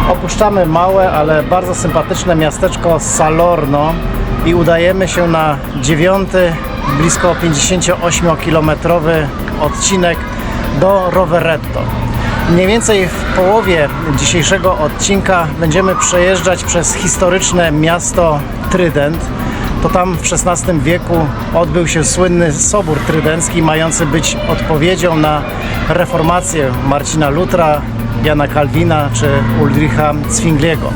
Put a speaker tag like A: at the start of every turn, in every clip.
A: Opuszczamy małe, ale bardzo sympatyczne miasteczko Salerno i udajemy się na 9, blisko 58-kilometrowy odcinek do Rovereto. Mniej więcej w połowie dzisiejszego odcinka będziemy przejeżdżać przez historyczne miasto Trydent. To tam w XVI wieku odbył się słynny Sobór Trydencki, mający być odpowiedzią na reformację Marcina Lutra, Jana Kalwina czy Ulricha Zwingliego.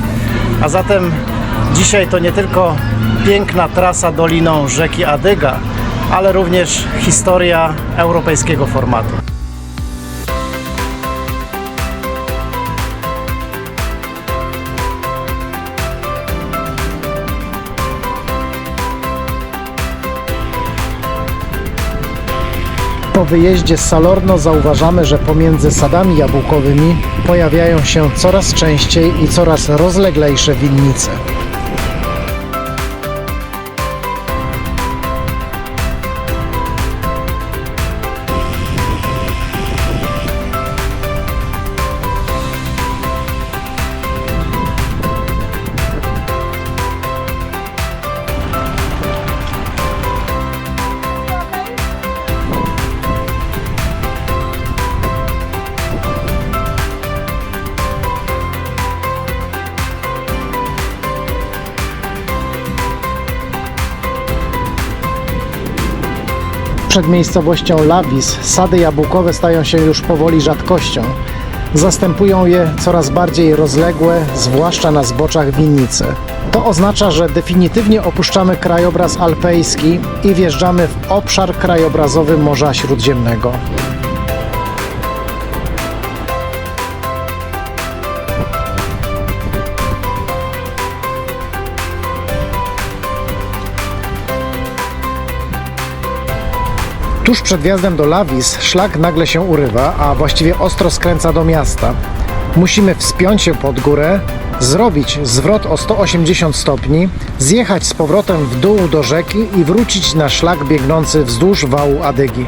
A: A zatem dzisiaj to nie tylko piękna trasa doliną rzeki Adyga, ale również historia europejskiego formatu. Po wyjeździe z Salerno zauważamy, że pomiędzy sadami jabłkowymi pojawiają się coraz częściej i coraz rozleglejsze winnice. Przed miejscowością Lavis sady jabłkowe stają się już powoli rzadkością. Zastępują je coraz bardziej rozległe, zwłaszcza na zboczach winnice. To oznacza, że definitywnie opuszczamy krajobraz alpejski i wjeżdżamy w obszar krajobrazowy Morza Śródziemnego. Tuż przed wjazdem do Lavis szlak nagle się urywa, a właściwie ostro skręca do miasta. Musimy wspiąć się pod górę, zrobić zwrot o 180 stopni, zjechać z powrotem w dół do rzeki i wrócić na szlak biegnący wzdłuż wału Adygi.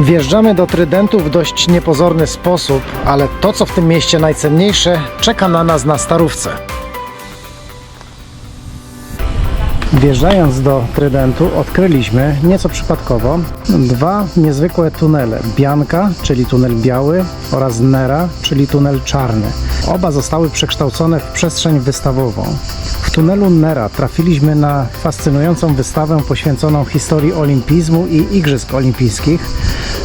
A: Wjeżdżamy do Trydentu w dość niepozorny sposób, ale to, co w tym mieście najcenniejsze, czeka na nas na Starówce. Wjeżdżając do Trydentu odkryliśmy, nieco przypadkowo, dwa niezwykłe tunele. Bianca, czyli tunel biały, oraz Nera, czyli tunel czarny. Oba zostały przekształcone w przestrzeń wystawową. W tunelu Nera trafiliśmy na fascynującą wystawę poświęconą historii olimpizmu i Igrzysk Olimpijskich.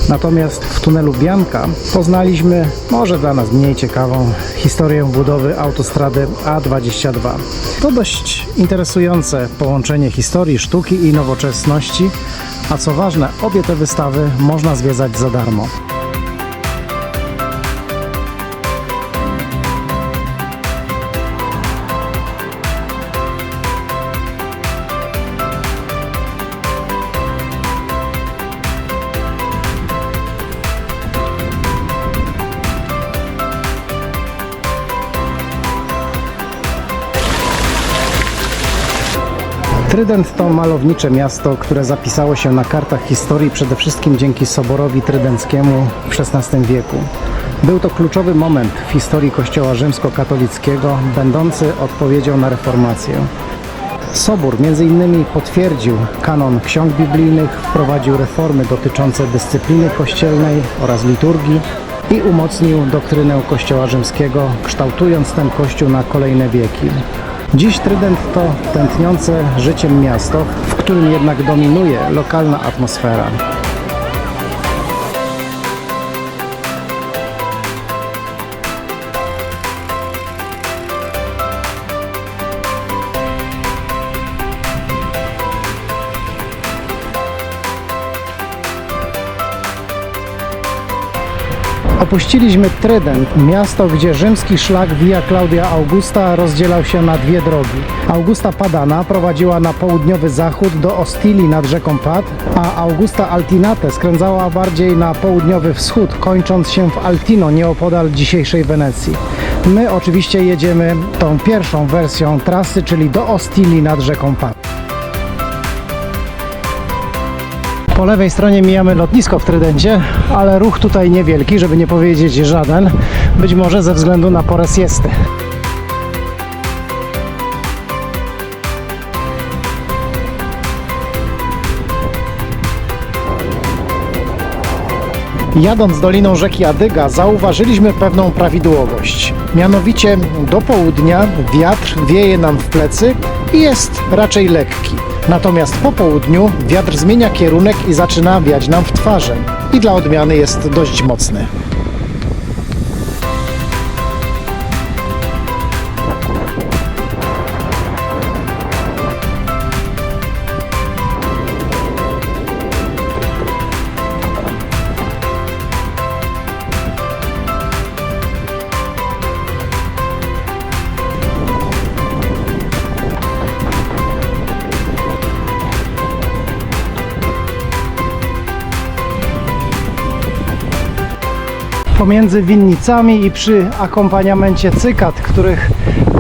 A: Natomiast w tunelu Bianca poznaliśmy, może dla nas mniej ciekawą, historię budowy autostrady A22. To dość interesujące połączenie historii, sztuki i nowoczesności, a co ważne, obie te wystawy można zwiedzać za darmo. Trydent to malownicze miasto, które zapisało się na kartach historii przede wszystkim dzięki Soborowi Trydenckiemu w XVI wieku. Był to kluczowy moment w historii Kościoła rzymskokatolickiego, będący odpowiedzią na reformację. Sobór m.in. potwierdził kanon ksiąg biblijnych, wprowadził reformy dotyczące dyscypliny kościelnej oraz liturgii i umocnił doktrynę Kościoła rzymskiego, kształtując ten kościół na kolejne wieki. Dziś Trydent to tętniące życiem miasto, w którym jednak dominuje lokalna atmosfera. Opuściliśmy Trydent, miasto, gdzie rzymski szlak Via Claudia Augusta rozdzielał się na dwie drogi. Augusta Padana prowadziła na południowy zachód do Ostilii nad rzeką Pad, a Augusta Altinate skręcała bardziej na południowy wschód, kończąc się w Altino, nieopodal dzisiejszej Wenecji. My oczywiście jedziemy tą pierwszą wersją trasy, czyli do Ostilii nad rzeką Pad. Po lewej stronie mijamy lotnisko w Trydencie, ale ruch tutaj niewielki, żeby nie powiedzieć żaden, być może ze względu na porę siesty. Jadąc doliną rzeki Adyga zauważyliśmy pewną prawidłowość. Mianowicie do południa wiatr wieje nam w plecy i jest raczej lekki. Natomiast po południu wiatr zmienia kierunek i zaczyna wiać nam w twarze. I dla odmiany jest dość mocny. Pomiędzy winnicami i przy akompaniamencie cykad, których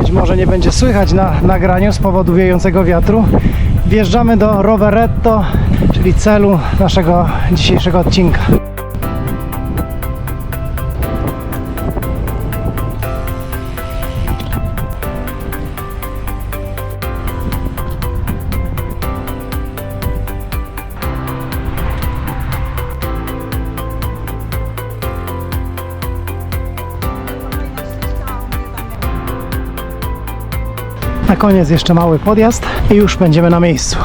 A: być może nie będzie słychać na nagraniu z powodu wiejącego wiatru, wjeżdżamy do Roveretto, czyli celu naszego dzisiejszego odcinka. Na koniec jeszcze mały podjazd i już będziemy na miejscu.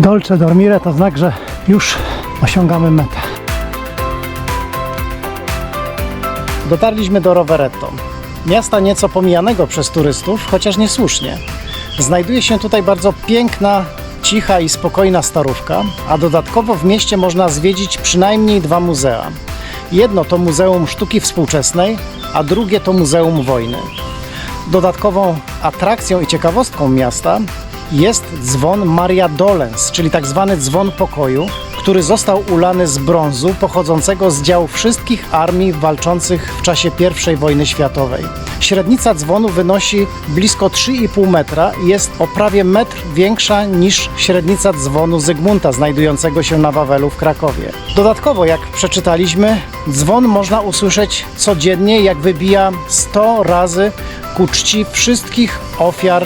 A: Dolce Dormire to znak, że już osiągamy metę. Dotarliśmy do Roveretto, miasta nieco pomijanego przez turystów, chociaż niesłusznie. Znajduje się tutaj bardzo piękna, cicha i spokojna starówka, a dodatkowo w mieście można zwiedzić przynajmniej dwa muzea. Jedno to Muzeum Sztuki Współczesnej, a drugie to Muzeum Wojny. Dodatkową atrakcją i ciekawostką miasta jest dzwon Maria Dolens, czyli tak zwany dzwon pokoju, który został ulany z brązu pochodzącego z dział wszystkich armii walczących w czasie I wojny światowej. Średnica dzwonu wynosi blisko 3,5 metra i jest o prawie metr większa niż średnica dzwonu Zygmunta znajdującego się na Wawelu w Krakowie. Dodatkowo, jak przeczytaliśmy, dzwon można usłyszeć codziennie, jak wybija 100 razy ku czci wszystkich ofiar,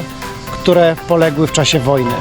A: które poległy w czasie wojny.